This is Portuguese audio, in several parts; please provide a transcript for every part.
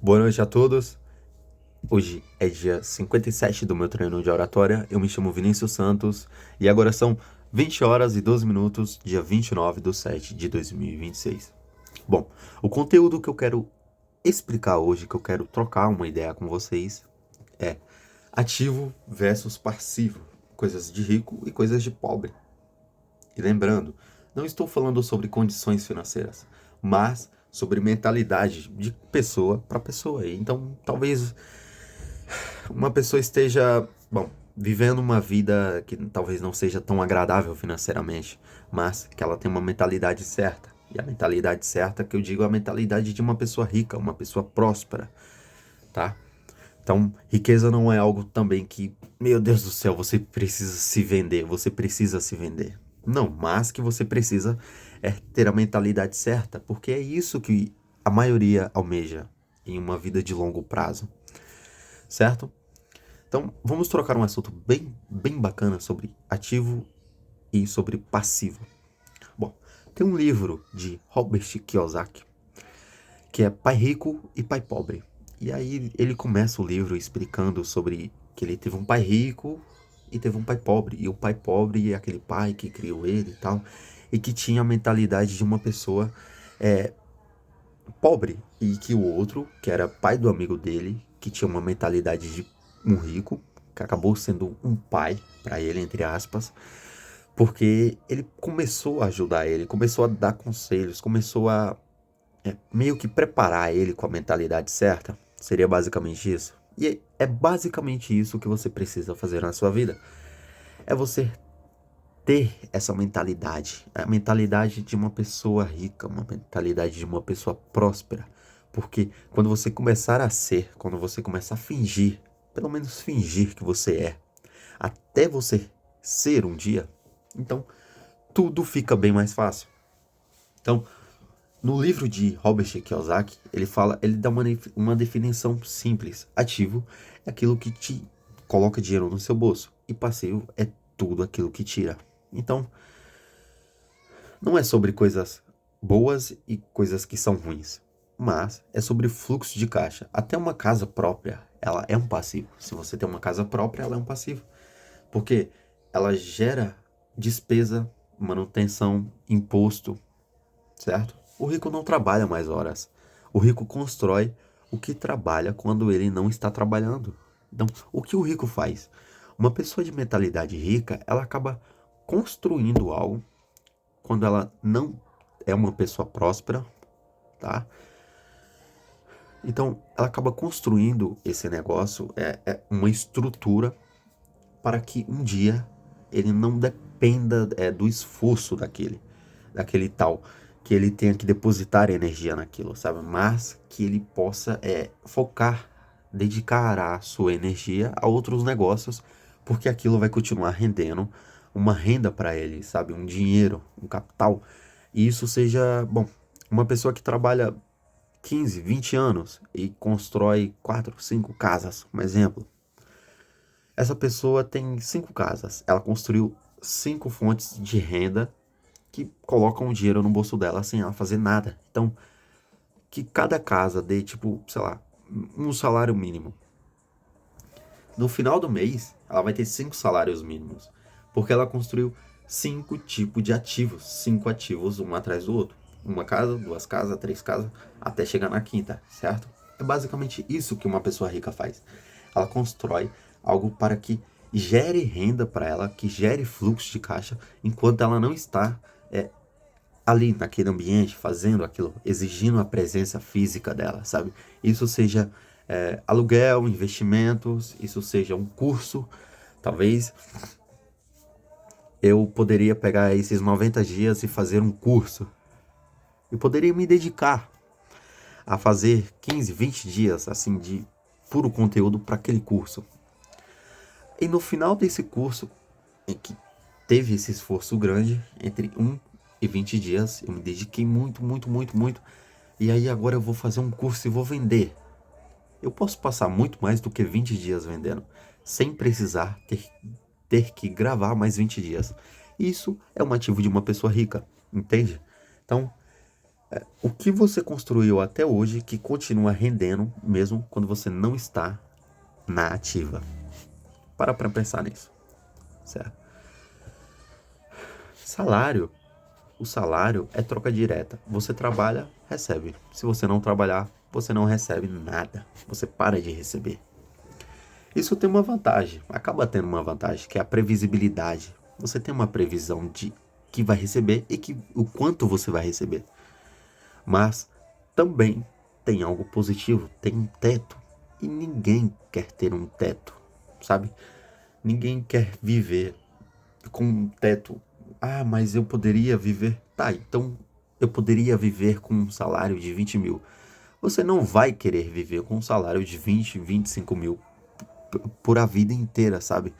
Boa noite a todos. Hoje é dia 57 do meu treino de oratória. Eu me chamo Vinícius Santos e agora são 20 horas e 12 minutos, dia 29/7/2026. Bom, o conteúdo que eu quero explicar hoje, que eu quero trocar uma ideia com vocês, é ativo versus passivo, coisas de rico e coisas de pobre. E lembrando, não estou falando sobre condições financeiras, mas sobre mentalidade de pessoa para pessoa. Então, talvez uma pessoa esteja, bom, vivendo uma vida que talvez não seja tão agradável financeiramente, mas que ela tem uma mentalidade certa. E a mentalidade certa que eu digo é a mentalidade de uma pessoa rica, uma pessoa próspera, tá? Então, riqueza não é algo também que, meu Deus do céu, você precisa se vender, você precisa se vender. Não, mas que você precisa ter a mentalidade certa, porque é isso que a maioria almeja em uma vida de longo prazo, certo? Então, vamos trocar um assunto bem bacana sobre ativo e sobre passivo. Bom, tem um livro de Robert Kiyosaki que é Pai Rico e Pai Pobre. E aí ele começa o livro explicando sobre que ele teve um pai rico e teve um pai pobre. E o pai pobre é aquele pai que criou ele e tal, e que tinha a mentalidade de uma pessoa é, pobre. E que o outro, que era pai do amigo dele, que tinha uma mentalidade de um rico, que acabou sendo um pai para ele, entre aspas, porque ele começou a ajudar ele, começou a dar conselhos, começou a meio que preparar ele com a mentalidade certa. Seria basicamente isso. E é basicamente isso que você precisa fazer na sua vida. É você ter essa mentalidade. A mentalidade de uma pessoa rica, uma mentalidade de uma pessoa próspera. Porque quando você começar a ser, quando você começar a fingir, pelo menos fingir que você é, até você ser um dia, então tudo fica bem mais fácil. Então, no livro de Robert Kiyosaki, ele dá uma definição simples. Ativo é aquilo que te coloca dinheiro no seu bolso e passivo é tudo aquilo que tira. Então, não é sobre coisas boas e coisas que são ruins, mas é sobre fluxo de caixa. Até uma casa própria, ela é um passivo. Se você tem uma casa própria, ela é um passivo, porque ela gera despesa, manutenção, imposto, certo? O rico não trabalha mais horas. O rico constrói o que trabalha quando ele não está trabalhando. Então, o que o rico faz? Uma pessoa de mentalidade rica, ela acaba construindo algo quando ela não é uma pessoa próspera, tá? Então, ela acaba construindo esse negócio, é uma estrutura para que um dia ele não dependa do esforço daquele tal, que ele tenha que depositar energia naquilo, sabe? Mas que ele possa focar, dedicar a sua energia a outros negócios, porque aquilo vai continuar rendendo uma renda para ele, sabe? Um dinheiro, um capital. E isso seja, bom, uma pessoa que trabalha 15, 20 anos e constrói 4, 5 casas, um exemplo. Essa pessoa tem 5 casas. Ela construiu 5 fontes de renda que colocam o dinheiro no bolso dela sem ela fazer nada. Então, que cada casa dê, tipo, sei lá, um salário mínimo. No final do mês, ela vai ter 5 salários mínimos. Porque ela construiu 5 tipos de ativos. 5 ativos, um atrás do outro. Uma casa, duas casas, três casas, até chegar na quinta, certo? É basicamente isso que uma pessoa rica faz. Ela constrói algo para que gere renda para ela, que gere fluxo de caixa, enquanto ela não está ali naquele ambiente, fazendo aquilo, exigindo a presença física dela, sabe? Isso seja aluguel, investimentos, isso seja um curso, talvez eu poderia pegar esses 90 dias e fazer um curso. Eu poderia me dedicar a fazer 15, 20 dias assim de puro conteúdo para aquele curso. E no final desse curso, em que teve esse esforço grande, entre 1 e 20 dias, eu me dediquei muito, muito, muito, muito. E aí agora eu vou fazer um curso e vou vender. Eu posso passar muito mais do que 20 dias vendendo, sem precisar ter que gravar mais 20 dias. Isso é um ativo de uma pessoa rica, entende? Então, O que você construiu até hoje que continua rendendo mesmo quando você não está na ativa? Para pensar nisso, certo? Salário. O salário é troca direta. Você trabalha, recebe. Se você não trabalhar, você não recebe nada. Você para de receber. Isso tem uma vantagem, acaba tendo uma vantagem, que é a previsibilidade. Você tem uma previsão de que vai receber e o quanto você vai receber. Mas também tem algo positivo, tem um teto. E ninguém quer ter um teto, sabe? Ninguém quer viver com um teto. Ah, mas eu poderia viver. Tá, então eu poderia viver com um salário de 20 mil. Você não vai querer viver com um salário de 20, 25 mil por a vida inteira, sabe?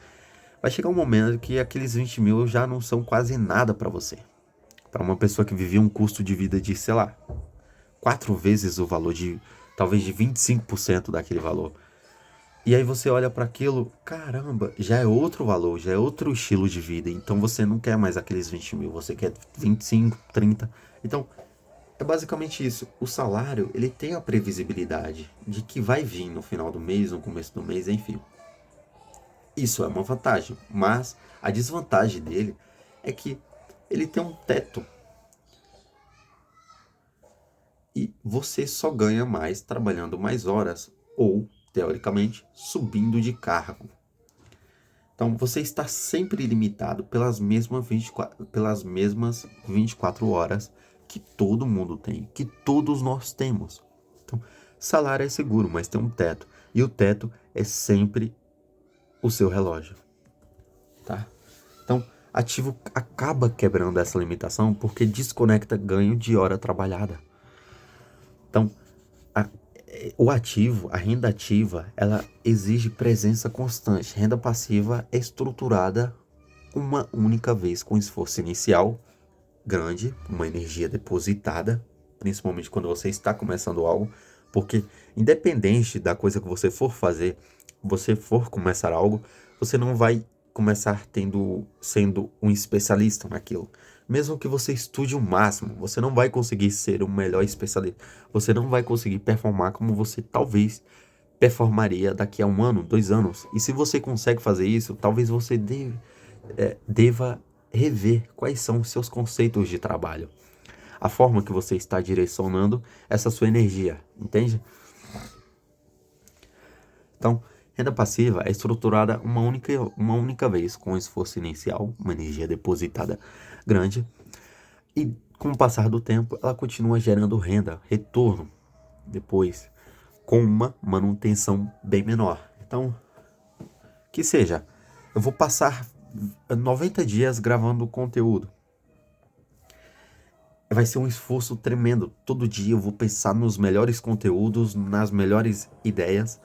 Vai chegar um momento que aqueles 20 mil já não são quase nada para você. Para uma pessoa que vivia um custo de vida de, sei lá, 4 vezes o valor de, talvez de 25% daquele valor. E aí você olha para aquilo, caramba, já é outro valor, já é outro estilo de vida. Então você não quer mais aqueles 20 mil, você quer 25, 30. Então é basicamente isso. O salário, ele tem a previsibilidade de que vai vir no final do mês, no começo do mês, enfim. Isso é uma vantagem, mas a desvantagem dele é que ele tem um teto e você só ganha mais trabalhando mais horas ou, teoricamente, subindo de cargo. Então você está sempre limitado pelas mesmas 24 horas que todo mundo tem, que todos nós temos. Então, salário é seguro, mas tem um teto. E o teto é sempre o seu relógio, tá? Então, ativo acaba quebrando essa limitação porque desconecta ganho de hora trabalhada. Então, a, o ativo, a renda ativa, ela exige presença constante. Renda passiva é estruturada uma única vez com esforço inicial grande, uma energia depositada, principalmente quando você está começando algo, porque independente da coisa que você for fazer, você for começar algo, você não vai começar sendo um especialista naquilo. Mesmo que você estude o máximo, você não vai conseguir ser o melhor especialista. Você não vai conseguir performar como você talvez performaria daqui a 1 ano, 2 anos. E se você consegue fazer isso, talvez você deva rever quais são os seus conceitos de trabalho. A forma que você está direcionando essa sua energia, entende? Então, renda passiva é estruturada uma única vez, com esforço inicial, uma energia depositada grande, e com o passar do tempo, ela continua gerando renda, retorno, depois, com uma manutenção bem menor. Então, que seja, eu vou passar 90 dias gravando conteúdo. Vai ser um esforço tremendo. Todo dia eu vou pensar nos melhores conteúdos, nas melhores ideias,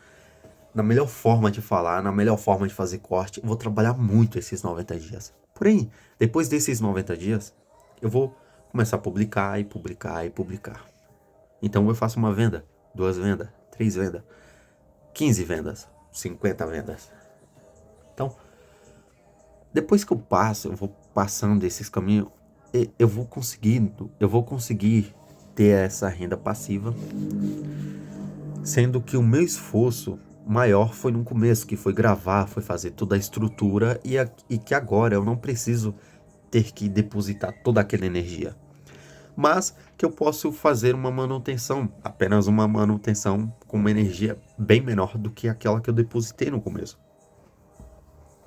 na melhor forma de falar, na melhor forma de fazer corte. Eu vou trabalhar muito esses 90 dias. Porém, depois desses 90 dias, eu vou começar a publicar e publicar e publicar. Então eu faço uma venda, 2 vendas, 3 vendas, 15 vendas, 50 vendas. Então, depois que eu vou passando esses caminhos, eu vou conseguir ter essa renda passiva, sendo que o meu esforço maior foi no começo, que foi gravar, foi fazer toda a estrutura e que agora eu não preciso ter que depositar toda aquela energia, mas que eu posso fazer uma manutenção, apenas uma manutenção com uma energia bem menor do que aquela que eu depositei no começo.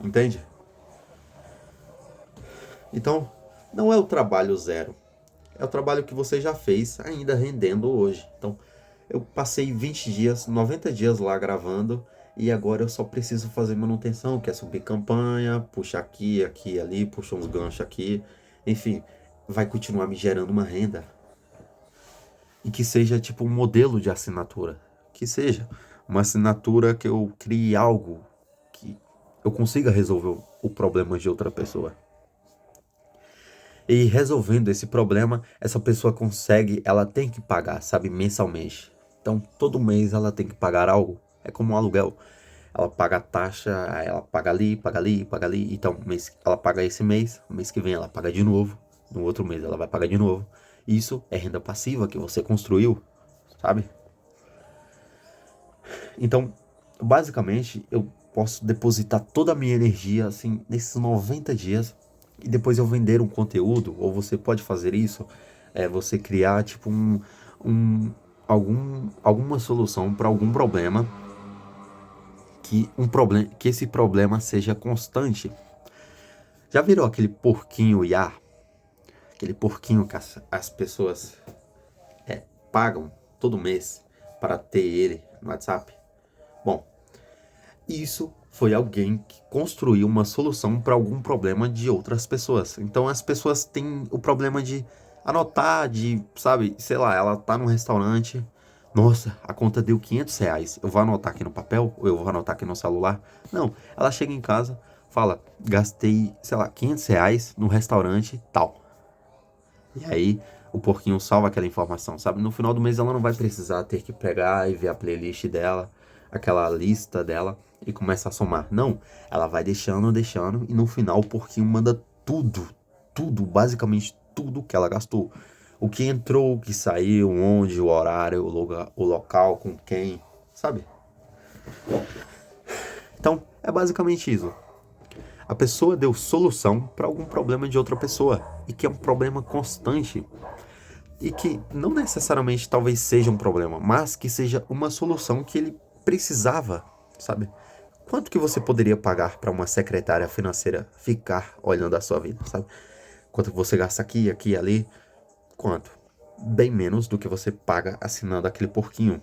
Entende? Então, não é o trabalho zero. É o trabalho que você já fez, ainda rendendo hoje. Então, eu passei 20 dias, 90 dias lá gravando e agora eu só preciso fazer manutenção, que é subir campanha, puxar aqui, aqui, ali, puxar uns ganchos aqui. Enfim, vai continuar me gerando uma renda. E que seja tipo um modelo de assinatura. Que seja uma assinatura que eu crie algo que eu consiga resolver o problema de outra pessoa. E resolvendo esse problema, essa pessoa ela tem que pagar, sabe, mensalmente. Então, todo mês ela tem que pagar algo. É como um aluguel. Ela paga a taxa, ela paga ali, paga ali, paga ali. Então, ela paga esse mês, mês que vem ela paga de novo. No outro mês ela vai pagar de novo. Isso é renda passiva que você construiu, sabe? Então, basicamente, eu posso depositar toda a minha energia, assim, nesses 90 dias e depois eu vender um conteúdo, ou você pode fazer isso, você criar, tipo, um, alguma solução para algum problema, que esse problema seja constante. Já virou aquele porquinho IA? Aquele porquinho que as pessoas pagam todo mês para ter ele no WhatsApp? Bom, isso foi alguém que construiu uma solução para algum problema de outras pessoas. Então as pessoas têm o problema de anotar, de, sabe, sei lá, ela tá num restaurante, nossa, a conta deu R$ 500, eu vou anotar aqui no papel ou eu vou anotar aqui no celular? Não, ela chega em casa, fala, gastei, sei lá, R$ 500 no restaurante tal. E aí o porquinho salva aquela informação, sabe? No final do mês ela não vai precisar ter que pegar e ver a playlist dela, aquela lista dela e começar a somar. Não, ela vai deixando, deixando e no final o porquinho manda tudo, basicamente tudo que ela gastou. O que entrou, o que saiu, onde, o horário, o local, com quem, sabe? Então, é basicamente isso. A pessoa deu solução para algum problema de outra pessoa e que é um problema constante e que não necessariamente talvez seja um problema, mas que seja uma solução que ele precisava, sabe? Quanto que você poderia pagar para uma secretária financeira ficar olhando a sua vida, sabe? Quanto que você gasta aqui, aqui, ali? Quanto? Bem menos do que você paga assinando aquele porquinho.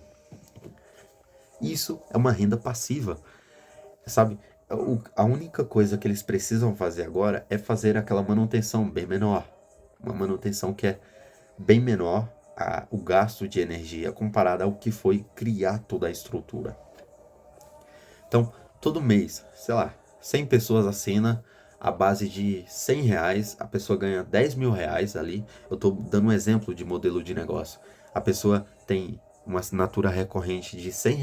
Isso é uma renda passiva, sabe? A única coisa que eles precisam fazer agora é fazer aquela manutenção bem menor. Uma manutenção que é bem menor o gasto de energia comparado ao que foi criar toda a estrutura. Então, todo mês, sei lá, 100 pessoas assinam a base de R$ 100, a pessoa ganha R$ 10.000 ali. Eu estou dando um exemplo de modelo de negócio. A pessoa tem uma assinatura recorrente de R$ 100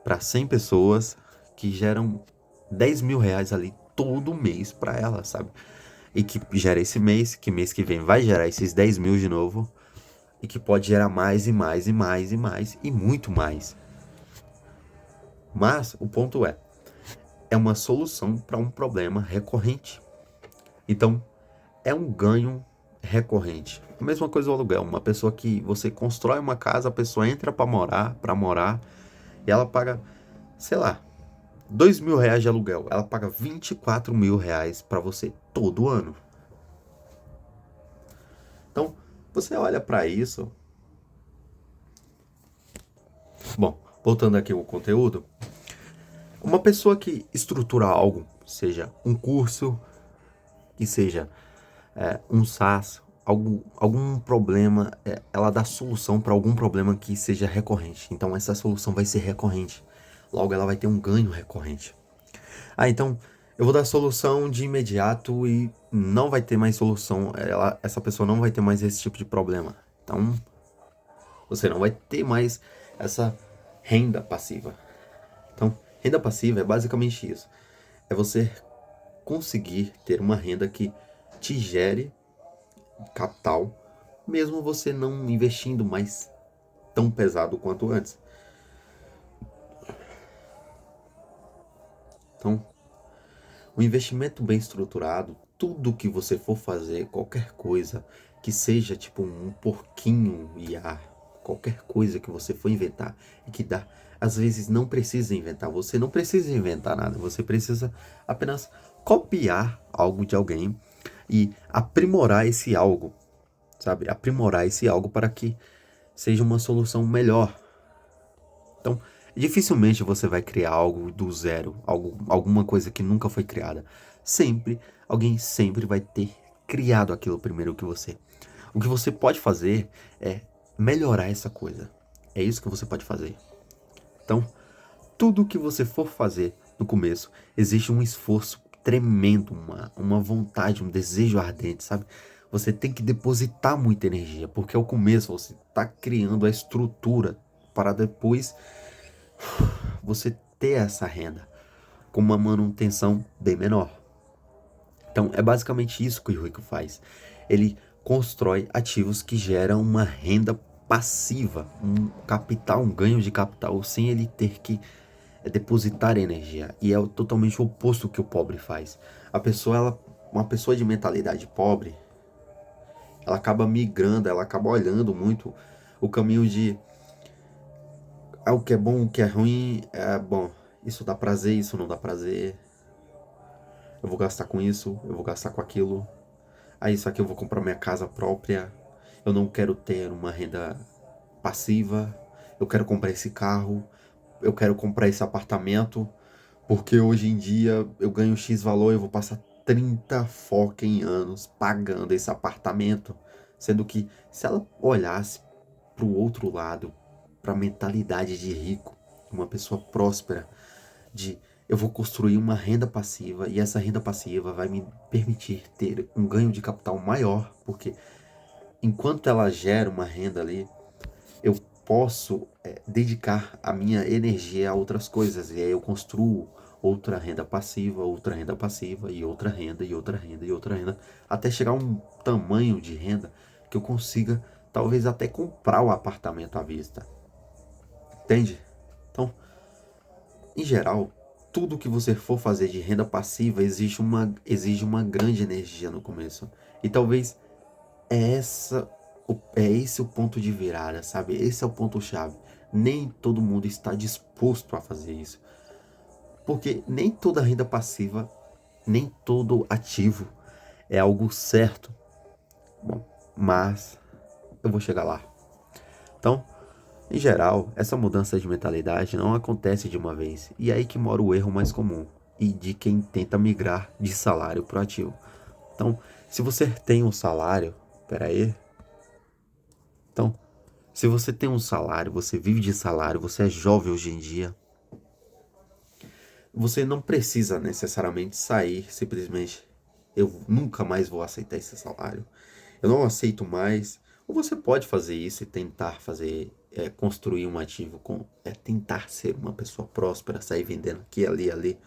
para 100 pessoas que geram R$ 10.000 ali todo mês para ela, sabe? E que gera esse mês, que mês que vem vai gerar esses 10 mil de novo, e que pode gerar mais e mais e mais e mais e muito mais. Mas o ponto é uma solução para um problema recorrente. Então, é um ganho recorrente. A mesma coisa do aluguel. Uma pessoa que você constrói uma casa, a pessoa entra para morar, e ela paga, sei lá, R$ 2.000 de aluguel. Ela paga R$ 24.000 para você todo ano. Então, você olha para isso. Bom, voltando aqui ao conteúdo. Uma pessoa que estrutura algo, seja um curso, que seja um SaaS, algum problema, ela dá solução para algum problema que seja recorrente. Então essa solução vai ser recorrente. Logo ela vai ter um ganho recorrente. Então eu vou dar solução de imediato e não vai ter mais solução. Essa pessoa não vai ter mais esse tipo de problema. Então você não vai ter mais essa renda passiva. Então, renda passiva é basicamente isso. É você conseguir ter uma renda que te gere capital, mesmo você não investindo mais tão pesado quanto antes. Então, o investimento bem estruturado, tudo que você for fazer, qualquer coisa, que seja tipo um porquinho IA, qualquer coisa que você for inventar e que dá, às vezes não precisa inventar, você não precisa inventar nada, você precisa apenas copiar algo de alguém e aprimorar esse algo, sabe? Aprimorar esse algo para que seja uma solução melhor. Então, dificilmente você vai criar algo do zero, alguma coisa que nunca foi criada. Alguém sempre vai ter criado aquilo primeiro que você. O que você pode fazer é melhorar essa coisa. É isso que você pode fazer. Então, tudo que você for fazer no começo, existe um esforço tremendo, uma vontade, um desejo ardente, sabe? Você tem que depositar muita energia, porque ao começo você está criando a estrutura para depois você ter essa renda com uma manutenção bem menor. Então, é basicamente isso que o rico faz. Ele constrói ativos que geram uma renda passiva, um capital, um ganho de capital, sem ele ter que depositar energia. E é totalmente o oposto que o pobre faz. Uma pessoa de mentalidade pobre, ela acaba migrando, ela acaba olhando muito o caminho de o que é bom, o que é ruim, bom, isso dá prazer, isso não dá prazer, eu vou gastar com isso, eu vou gastar com aquilo, isso aqui eu vou comprar minha casa própria, eu não quero ter uma renda passiva, eu quero comprar esse carro, eu quero comprar esse apartamento, porque hoje em dia eu ganho X valor, eu vou passar 30 fucking anos pagando esse apartamento. Sendo que se ela olhasse pro outro lado, pra mentalidade de rico, uma pessoa próspera, de eu vou construir uma renda passiva e essa renda passiva vai me permitir ter um ganho de capital maior, porque enquanto ela gera uma renda ali, eu posso dedicar a minha energia a outras coisas. E aí eu construo outra renda passiva e outra renda e outra renda e outra renda, até chegar a um tamanho de renda que eu consiga talvez até comprar o apartamento à vista. Entende? Então, em geral, tudo que você for fazer de renda passiva exige uma grande energia no começo. E talvez é esse o ponto de virada, sabe? Esse é o ponto-chave. Nem todo mundo está disposto a fazer isso. Porque nem toda renda passiva, nem todo ativo é algo certo. Bom, mas eu vou chegar lá. Então, em geral, essa mudança de mentalidade não acontece de uma vez. E é aí que mora o erro mais comum. E de quem tenta migrar de salário para o ativo. Então, se você tem um salário, peraí. Então, se você tem um salário, você vive de salário, você é jovem hoje em dia, você não precisa necessariamente sair simplesmente. Eu nunca mais vou aceitar esse salário. Eu não aceito mais. Ou você pode fazer isso e tentar construir um ativo, tentar ser uma pessoa próspera, sair vendendo aqui, ali, ali.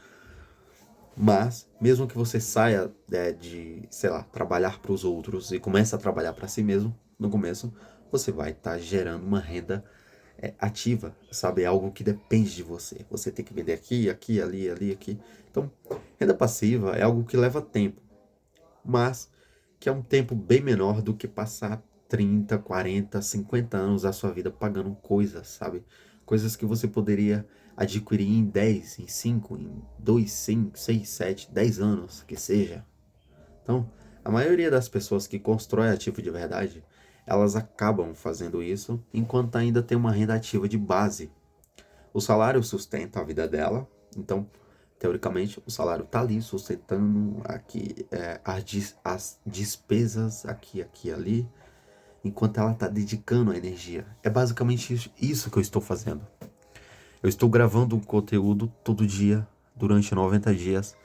Mas, mesmo que você saia de, sei lá, trabalhar para os outros e comece a trabalhar para si mesmo, no começo, você vai estar gerando uma renda ativa, sabe? É algo que depende de você. Você tem que vender aqui, aqui, ali, ali, aqui. Então, renda passiva é algo que leva tempo, mas que é um tempo bem menor do que passar 30, 40, 50 anos da sua vida pagando coisas, sabe? Coisas que você poderia adquirir em 10, em 5, em 2, 5, 6, 7, 10 anos, que seja. Então, a maioria das pessoas que constrói ativo de verdade, elas acabam fazendo isso enquanto ainda tem uma renda ativa de base. O salário sustenta a vida dela, então, teoricamente, o salário está ali sustentando aqui as despesas aqui, aqui, ali, enquanto ela está dedicando a energia. É basicamente isso que eu estou fazendo. Eu estou gravando um conteúdo todo dia, durante 90 dias.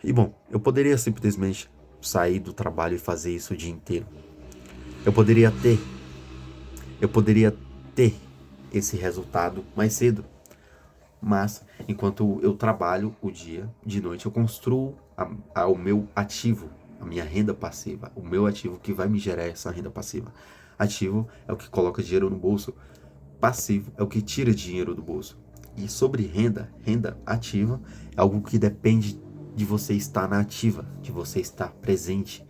E bom, eu poderia simplesmente sair do trabalho e fazer isso o dia inteiro. Eu poderia ter esse resultado mais cedo. Mas, enquanto eu trabalho o dia, de noite eu construo o meu ativo, a minha renda passiva, o meu ativo que vai me gerar essa renda passiva. Ativo é o que coloca dinheiro no bolso. Passivo é o que tira dinheiro do bolso. E sobre renda ativa é algo que depende de você estar na ativa, de você estar presente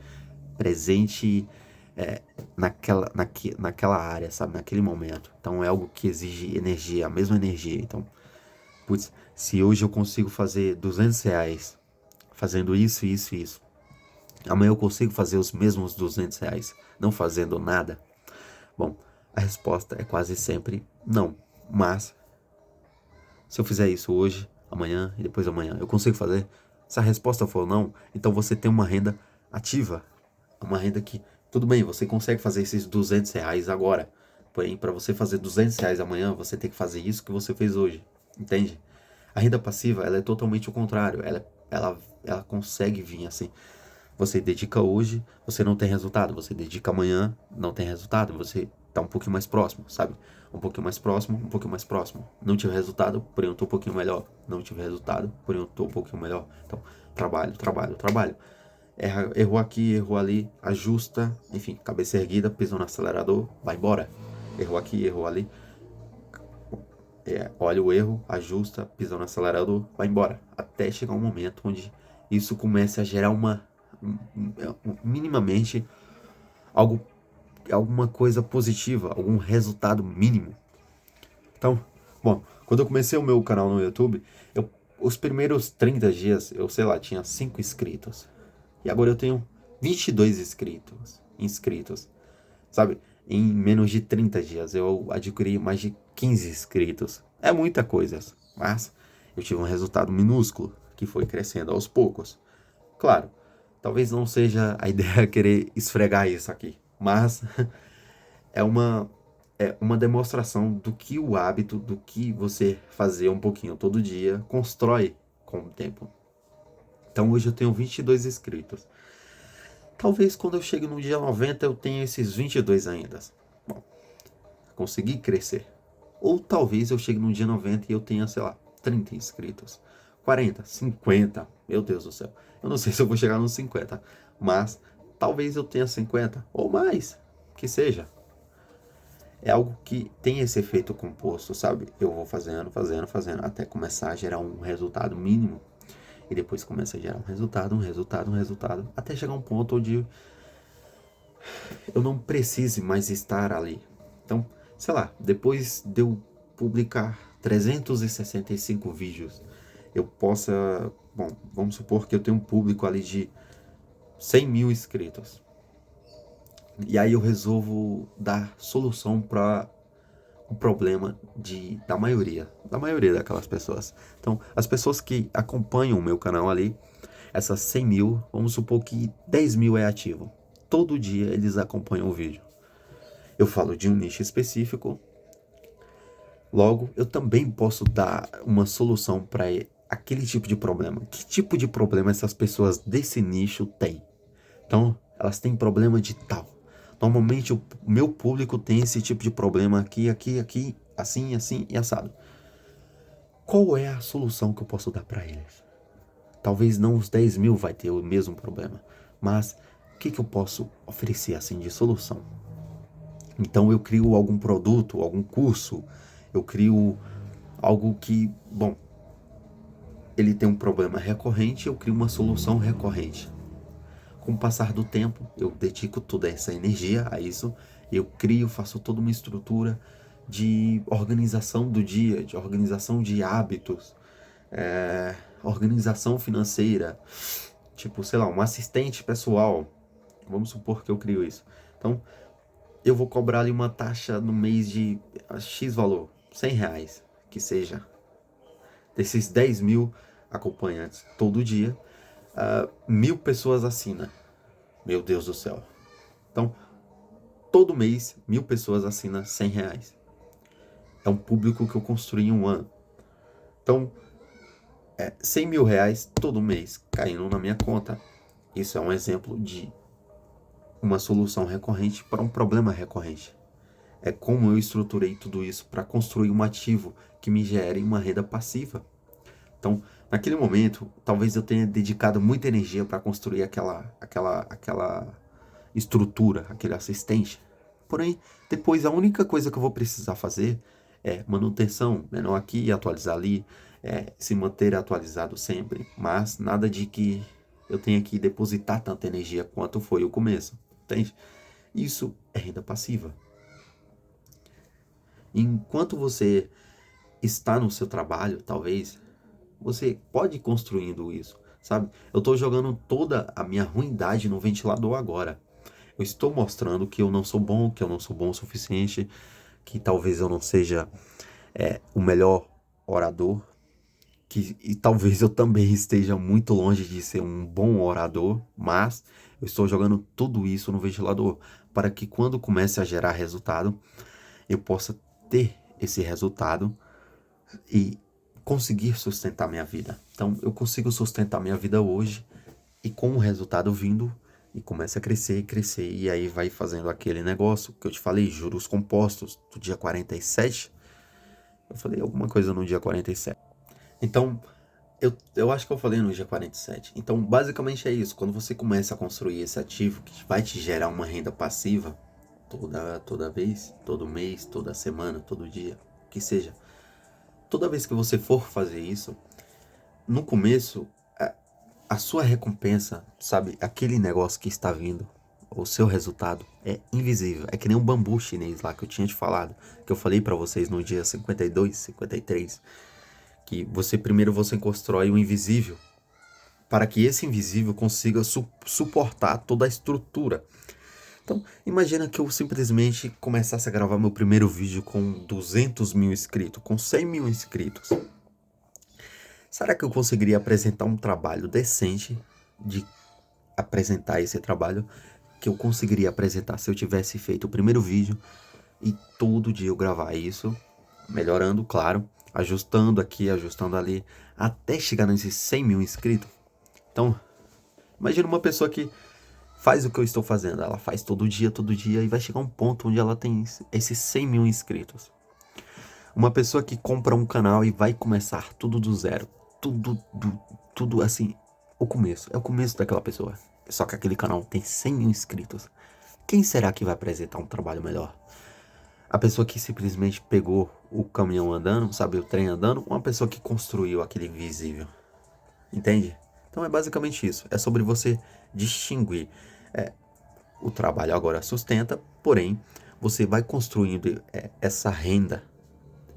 naquela área, sabe, naquele momento. Então é algo que exige energia, a mesma energia. Então, putz, se hoje eu consigo fazer R$ 200 fazendo isso, isso e isso, amanhã eu consigo fazer os mesmos R$ 200 não fazendo nada? Bom, a resposta é quase sempre não. Mas, se eu fizer isso hoje, amanhã e depois amanhã, eu consigo fazer? Se a resposta for não, então você tem uma renda ativa. Uma renda que, tudo bem, você consegue fazer esses R$ 200 agora. Porém, para você fazer R$ 200 amanhã, você tem que fazer isso que você fez hoje. Entende? A renda passiva, ela é totalmente o contrário. Ela consegue vir assim. Você dedica hoje, você não tem resultado. Você dedica amanhã, não tem resultado. Você tá um pouquinho mais próximo, sabe? Um pouquinho mais próximo, um pouquinho mais próximo. Não tive resultado, porém eu tô um pouquinho melhor. Não tive resultado, porém eu tô um pouquinho melhor. Então, trabalho, trabalho, trabalho. errou aqui, errou ali, ajusta, enfim, cabeça erguida, pisou no acelerador, vai embora. Errou aqui, errou ali, olha o erro, ajusta, pisou no acelerador, vai embora. Até chegar um momento onde isso comece a gerar minimamente algo, alguma coisa positiva, algum resultado mínimo. Então, bom, quando eu comecei o meu canal no YouTube, os primeiros 30 dias, eu sei lá, tinha 5 inscritos. E agora eu tenho 22 inscritos, sabe? Em menos de 30 dias eu adquiri mais de 15 inscritos. É muita coisa, mas eu tive um resultado minúsculo que foi crescendo aos poucos. Claro, talvez não seja a ideia querer esfregar isso aqui, mas é uma demonstração do que o hábito, do que você fazer um pouquinho todo dia, constrói com o tempo. Então hoje eu tenho 22 inscritos. Talvez quando eu chegue no dia 90 eu tenha esses 22 ainda. Bom, consegui crescer. Ou talvez eu chegue no dia 90 e eu tenha, sei lá, 30 inscritos. 40, 50, meu Deus do céu. Eu não sei se eu vou chegar nos 50, mas talvez eu tenha 50 ou mais, que seja. É algo que tem esse efeito composto, sabe? Eu vou fazendo, até começar a gerar um resultado mínimo. E depois começa a gerar um resultado, até chegar um ponto onde eu não precise mais estar ali. Então, sei lá, depois de eu publicar 365 vídeos, eu possa, bom, vamos supor que eu tenho um público ali de 100 mil inscritos. E aí eu resolvo dar solução para o problema da maioria daquelas pessoas. Então, as pessoas que acompanham o meu canal ali, essas 100 mil, vamos supor que 10 mil é ativo. Todo dia eles acompanham o vídeo. Eu falo de um nicho específico, logo eu também posso dar uma solução para aquele tipo de problema. Que tipo de problema essas pessoas desse nicho têm? Então, elas têm problema de tal. Normalmente o meu público tem esse tipo de problema aqui, assim, assim e assado. Qual é a solução que eu posso dar para eles? Talvez não os 10 mil vai ter o mesmo problema, mas o que eu posso oferecer assim de solução? Então eu crio algum produto, algum curso, eu crio algo que, bom, ele tem um problema recorrente, eu crio uma solução recorrente. Com o passar do tempo, eu dedico toda essa energia a isso, eu crio, faço toda uma estrutura de organização do dia, de organização de hábitos, organização financeira, tipo, sei lá, um assistente pessoal. Vamos supor que eu crio isso. Então, eu vou cobrar ali uma taxa no mês de X valor, R$ 100, que seja. Desses 10 mil acompanhantes todo dia, 1.000 pessoas assinam. Meu Deus do céu. Então, todo mês, 1.000 pessoas assinam R$ 100. É um público que eu construí em um ano. Então, 100 mil reais todo mês caindo na minha conta. Isso é um exemplo de uma solução recorrente para um problema recorrente. É como eu estruturei tudo isso para construir um ativo que me gere uma renda passiva. Então, naquele momento, talvez eu tenha dedicado muita energia para construir aquela estrutura, aquele assistente. Porém, depois a única coisa que eu vou precisar fazer é manutenção, menor aqui e atualizar ali, se manter atualizado sempre, mas nada de que eu tenha que depositar tanta energia quanto foi o começo, entende? Isso é renda passiva. Enquanto você está no seu trabalho, talvez, você pode ir construindo isso, sabe? Eu estou jogando toda a minha ruindade no ventilador agora. Eu estou mostrando que eu não sou bom, que eu não sou bom o suficiente, que talvez eu não seja o melhor orador, e talvez eu também esteja muito longe de ser um bom orador, mas eu estou jogando tudo isso no ventilador para que quando comece a gerar resultado, eu possa ter esse resultado e conseguir sustentar minha vida. Então, eu consigo sustentar minha vida hoje e com o resultado vindo e começa a crescer, e aí vai fazendo aquele negócio que eu te falei, juros compostos do dia 47. Eu falei alguma coisa no dia 47. Então, eu acho que eu falei no G47. Então, basicamente é isso. Quando você começa a construir esse ativo que vai te gerar uma renda passiva toda vez, todo mês, toda semana, todo dia, que seja. Toda vez que você for fazer isso, no começo, a sua recompensa, sabe? Aquele negócio que está vindo, o seu resultado é invisível. É que nem um bambu chinês lá que eu tinha te falado, que eu falei pra vocês no dia 52, 53, que você constrói o invisível para que esse invisível consiga suportar toda a estrutura. Então, imagina que eu simplesmente começasse a gravar meu primeiro vídeo com 200 mil inscritos, com 100 mil inscritos. Será que eu conseguiria apresentar um trabalho decente de apresentar esse trabalho que eu conseguiria apresentar se eu tivesse feito o primeiro vídeo e todo dia eu gravar isso, melhorando, claro, ajustando aqui, ajustando ali, até chegar nesses 100 mil inscritos? Então, imagina uma pessoa que faz o que eu estou fazendo, ela faz todo dia e vai chegar um ponto onde ela tem esses 100 mil inscritos. Uma pessoa que compra um canal e vai começar tudo do zero, tudo assim, é o começo daquela pessoa. Só que aquele canal tem 100 mil inscritos. Quem será que vai apresentar um trabalho melhor? A pessoa que simplesmente pegou o caminhão andando, sabe, o trem andando, ou uma pessoa que construiu aquele invisível? Entende? Então é basicamente isso. É sobre você distinguir. O trabalho agora sustenta, porém, você vai construindo essa renda,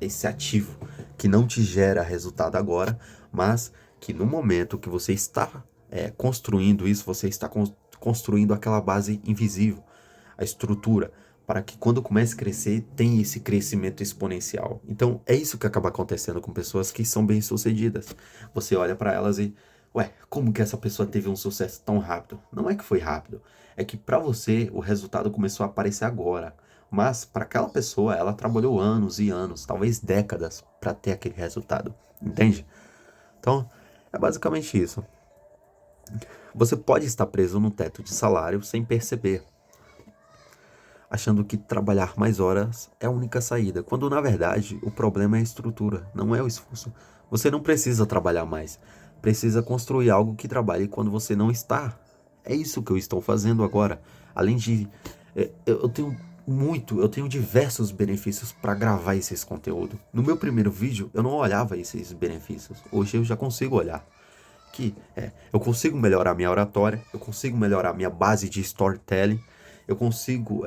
esse ativo, que não te gera resultado agora, mas que no momento que você está construindo isso, você está construindo aquela base invisível, a estrutura, para que quando comece a crescer, tenha esse crescimento exponencial. Então, é isso que acaba acontecendo com pessoas que são bem-sucedidas. Você olha para elas e, ué, como que essa pessoa teve um sucesso tão rápido? Não é que foi rápido, é que para você o resultado começou a aparecer agora. Mas para aquela pessoa, ela trabalhou anos e anos, talvez décadas, para ter aquele resultado. Entende? Então, é basicamente isso. Você pode estar preso no teto de salário sem perceber, achando que trabalhar mais horas é a única saída, quando na verdade o problema é a estrutura, não é o esforço. Você não precisa trabalhar mais, precisa construir algo que trabalhe quando você não está. É isso que eu estou fazendo agora. Além de eu tenho diversos benefícios para gravar esses conteúdos. No meu primeiro vídeo eu não olhava esses benefícios, hoje eu já consigo olhar. Eu consigo melhorar minha oratória, eu consigo melhorar minha base de storytelling, eu consigo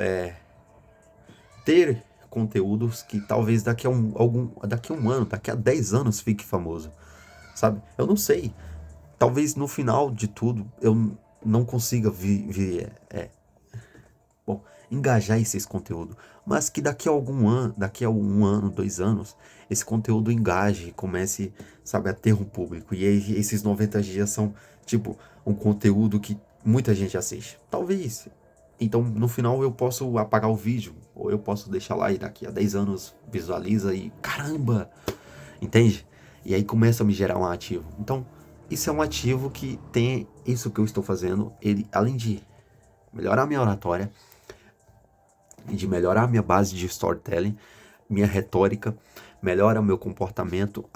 ter conteúdos que talvez daqui a um ano, daqui a 10 anos fique famoso, sabe? Eu não sei. Talvez no final de tudo eu não consiga engajar esses conteúdos, mas que daqui a algum ano, daqui a um ano, 2 anos, esse conteúdo engaje, comece, sabe, a ter um público. E aí, esses 90 dias são, tipo, um conteúdo que muita gente assiste. Talvez. Então, no final, eu posso apagar o vídeo, ou eu posso deixar lá e daqui a 10 anos visualiza e, caramba, entende? E aí começa a me gerar um ativo. Então, isso é um ativo que tem isso que eu estou fazendo, ele, além de melhorar minha oratória, de melhorar minha base de storytelling, minha retórica, melhora o meu comportamento,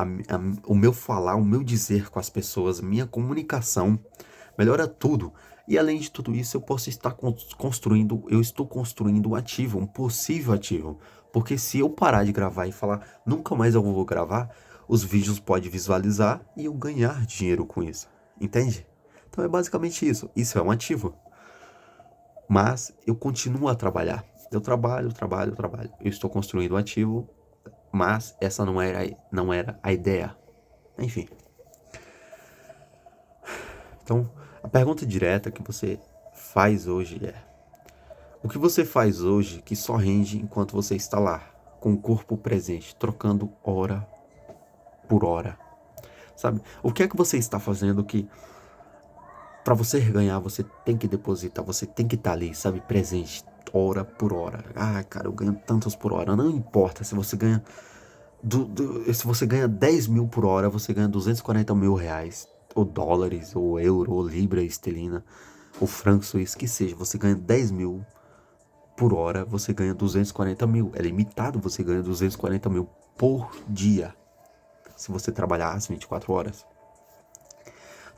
o meu falar, o meu dizer com as pessoas, minha comunicação, melhora tudo. E além de tudo isso, eu posso estar eu estou construindo um ativo, um possível ativo. Porque se eu parar de gravar e falar, nunca mais eu vou gravar, os vídeos podem visualizar e eu ganhar dinheiro com isso. Entende? Então é basicamente isso. Isso é um ativo. Mas eu continuo a trabalhar. Eu trabalho. Eu estou construindo um ativo, mas essa não era a ideia. Enfim. Então, a pergunta direta que você faz hoje é: o que você faz hoje que só rende enquanto você está lá, com o corpo presente, trocando hora por hora? Sabe? O que é que você está fazendo que para você ganhar, você tem que depositar, você tem que estar ali, sabe, presente, hora por hora. Ah, cara, eu ganho tantos por hora. Não importa se você ganha se você ganha 10 mil por hora, você ganha 240 mil reais, ou dólares, ou euro, ou libra esterlina, ou franco suíço, que seja. Você ganha 10 mil por hora, você ganha 240 mil. É limitado, você ganha 240 mil por dia, se você trabalhar as 24 horas.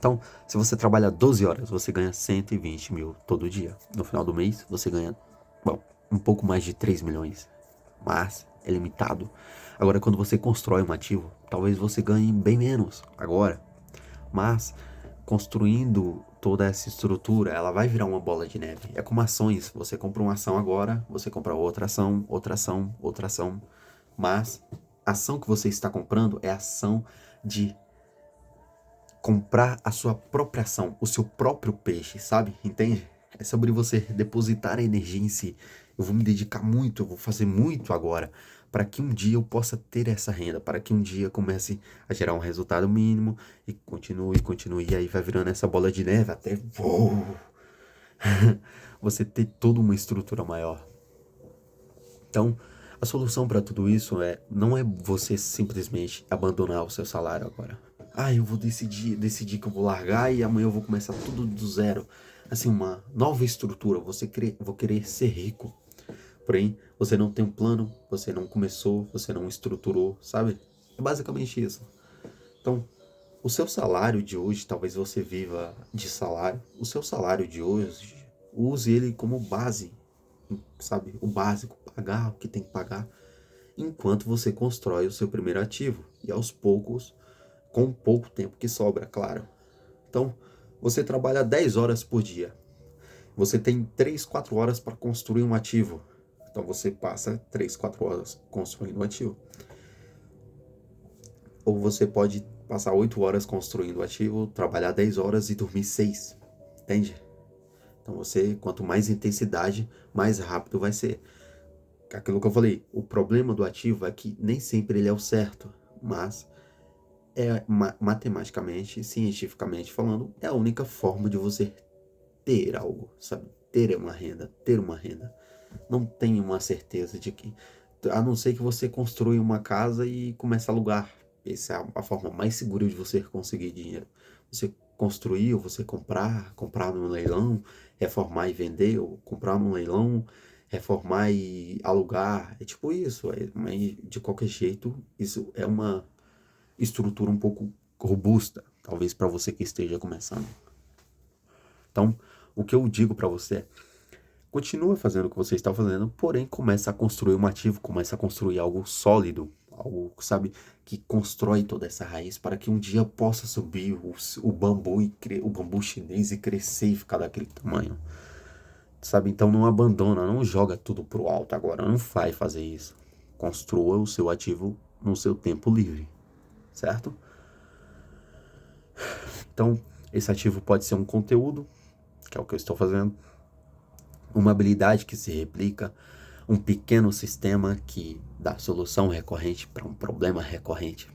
Então, se você trabalha 12 horas, você ganha 120 mil todo dia. No final do mês, você ganha, bom, um pouco mais de 3 milhões. Mas é limitado. Agora, quando você constrói um ativo, talvez você ganhe bem menos agora. Mas, construindo toda essa estrutura, ela vai virar uma bola de neve. É como ações. Você compra uma ação agora, você compra outra ação, outra ação, outra ação. Mas a ação que você está comprando é a ação de comprar a sua própria ação, o seu próprio peixe, sabe? Entende? É sobre você depositar a energia em si. Eu vou me dedicar muito, eu vou fazer muito agora, para que um dia eu possa ter essa renda, para que um dia comece a gerar um resultado mínimo e continue, e aí vai virando essa bola de neve até você ter toda uma estrutura maior. Então, a solução para tudo isso não é você simplesmente abandonar o seu salário agora. Eu vou decidir que eu vou largar e amanhã eu vou começar tudo do zero. Assim, uma nova estrutura. Vou querer ser rico. Porém, você não tem um plano, você não começou, você não estruturou, sabe? É basicamente isso. Então, o seu salário de hoje, talvez você viva de salário. O seu salário de hoje, use ele como base, sabe? O básico, pagar o que tem que pagar, enquanto você constrói o seu primeiro ativo. E aos poucos, com pouco tempo que sobra, claro. Então, você trabalha 10 horas por dia. Você tem 3, 4 horas para construir um ativo. Então, você passa 3, 4 horas construindo um ativo. Ou você pode passar 8 horas construindo o ativo, trabalhar 10 horas e dormir 6. Entende? Então, quanto mais intensidade, mais rápido vai ser. Aquilo que eu falei, o problema do ativo é que nem sempre ele é o certo, mas matematicamente, cientificamente falando, é a única forma de você ter algo, sabe? Ter uma renda. Não tenho uma certeza de que, a não ser que você construa uma casa e comece a alugar. Essa é a forma mais segura de você conseguir dinheiro. Você construir ou você comprar num leilão, reformar e vender, ou comprar num leilão, reformar e alugar. É tipo isso, mas de qualquer jeito, isso é uma estrutura um pouco robusta, talvez para você que esteja começando. Então, o que eu digo para você é: continua fazendo o que você está fazendo, porém começa a construir um ativo, começa a construir algo sólido, algo, sabe, que constrói toda essa raiz para que um dia possa subir o bambu o bambu chinês e crescer e ficar daquele tamanho. Sabe? Então não abandona, não joga tudo pro alto agora, não vai fazer isso. Construa o seu ativo no seu tempo livre, certo? Então, esse ativo pode ser um conteúdo, que é o que eu estou fazendo, uma habilidade que se replica, um pequeno sistema que dá solução recorrente para um problema recorrente.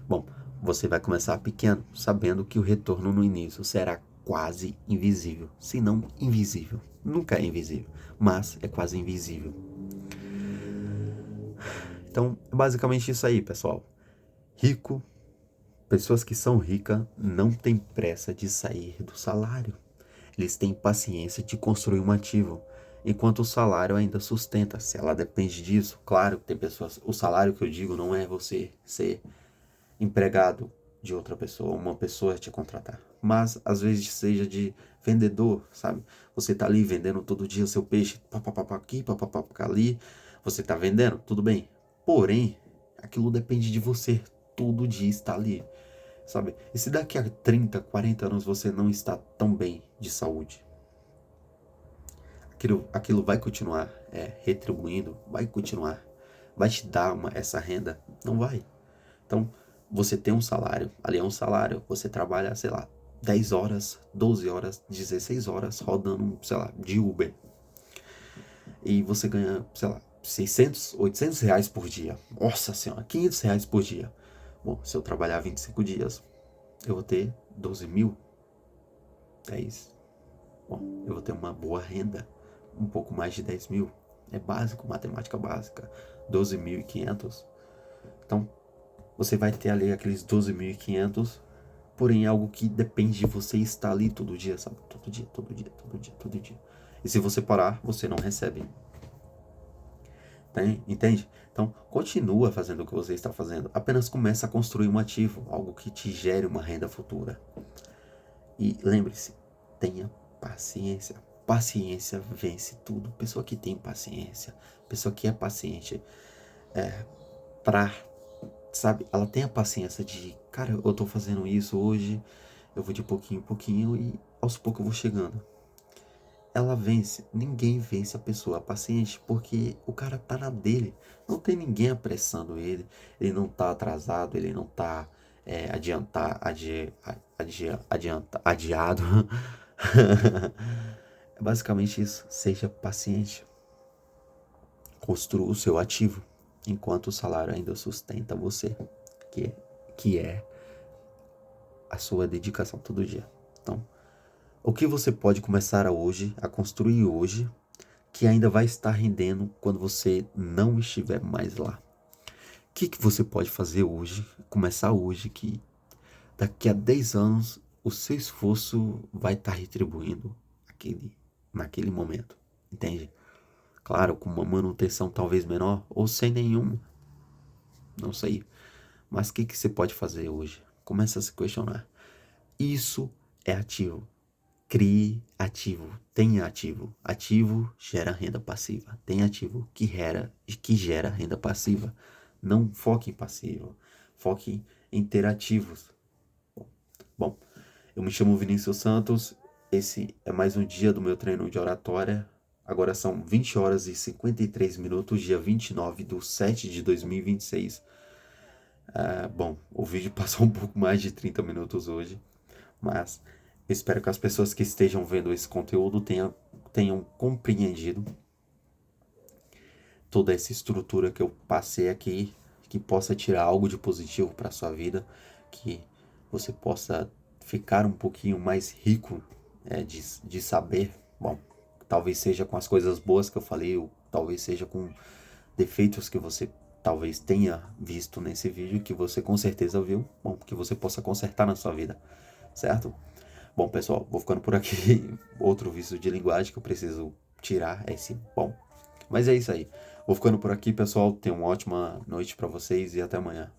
Bom, você vai começar pequeno, sabendo que o retorno no início será quase invisível, se não invisível. Nunca é invisível, mas é quase invisível. Então, é basicamente isso aí, pessoal. Pessoas que são ricas não têm pressa de sair do salário. Eles têm paciência de construir um ativo, enquanto o salário ainda sustenta. Se ela depende disso, claro, tem pessoas. O salário que eu digo não é você ser empregado de outra pessoa, uma pessoa te contratar. Mas às vezes seja de vendedor, sabe? Você tá ali vendendo todo dia o seu peixe, papapá aqui, papapá ali. Você tá vendendo, tudo bem. Porém, aquilo depende de você todo dia estar ali, sabe? E se daqui a 30, 40 anos você não está tão bem de saúde, aquilo vai continuar retribuindo, vai continuar, vai te dar essa renda? Não vai. Então, você tem um salário, ali é um salário, você trabalha, sei lá, 10 horas, 12 horas, 16 horas rodando, sei lá, de Uber. E você ganha, sei lá, 600, 800 reais por dia. Nossa senhora, 500 reais por dia. Bom, se eu trabalhar 25 dias, eu vou ter 12 mil. É isso. Bom, eu vou ter uma boa renda, um pouco mais de 10 mil. É básico, matemática básica, 12.500. Então, você vai ter ali aqueles 12.500, porém algo que depende de você estar ali todo dia, sabe? Todo dia, todo dia, todo dia, todo dia. E se você parar, você não recebe. Entende? Então, continua fazendo o que você está fazendo. Apenas começa a construir um ativo, algo que te gere uma renda futura. E lembre-se, tenha paciência. Paciência vence tudo. Pessoa que tem paciência, pessoa que é paciente, sabe, ela tem a paciência de, cara, eu tô fazendo isso hoje, eu vou de pouquinho em pouquinho e aos poucos eu vou chegando. Ela vence. Ninguém vence a pessoa paciente porque o cara tá na dele. Não tem ninguém apressando ele. Ele não tá atrasado, ele não tá adiado. É basicamente isso. Seja paciente. Construa o seu ativo enquanto o salário ainda sustenta você, que é a sua dedicação todo dia. Então, o que você pode começar a construir hoje, que ainda vai estar rendendo quando você não estiver mais lá? O que você pode fazer hoje, começar hoje, que daqui a 10 anos o seu esforço vai estar retribuindo naquele momento, entende? Claro, com uma manutenção talvez menor ou sem nenhuma, não sei. Mas o que você pode fazer hoje? Começa a se questionar. Isso é ativo. Crie ativo, tenha ativo. Ativo gera renda passiva. Tem ativo que gera renda passiva. Não foque em passivo, foque em ter ativos. Bom, eu me chamo Vinícius Santos. Esse é mais um dia do meu treino de oratória. Agora são 20 horas e 53 minutos, dia 29/7/2026. Bom, o vídeo passou um pouco mais de 30 minutos hoje, mas espero que as pessoas que estejam vendo esse conteúdo tenham compreendido toda essa estrutura que eu passei aqui, que possa tirar algo de positivo para sua vida, que você possa ficar um pouquinho mais rico de saber. Bom, talvez seja com as coisas boas que eu falei, ou talvez seja com defeitos que você talvez tenha visto nesse vídeo, que você com certeza viu, bom, que você possa consertar na sua vida, certo? Bom, pessoal, vou ficando por aqui. Outro vício de linguagem que eu preciso tirar é esse bom. Mas é isso aí. Vou ficando por aqui, pessoal. Tenham uma ótima noite para vocês e até amanhã.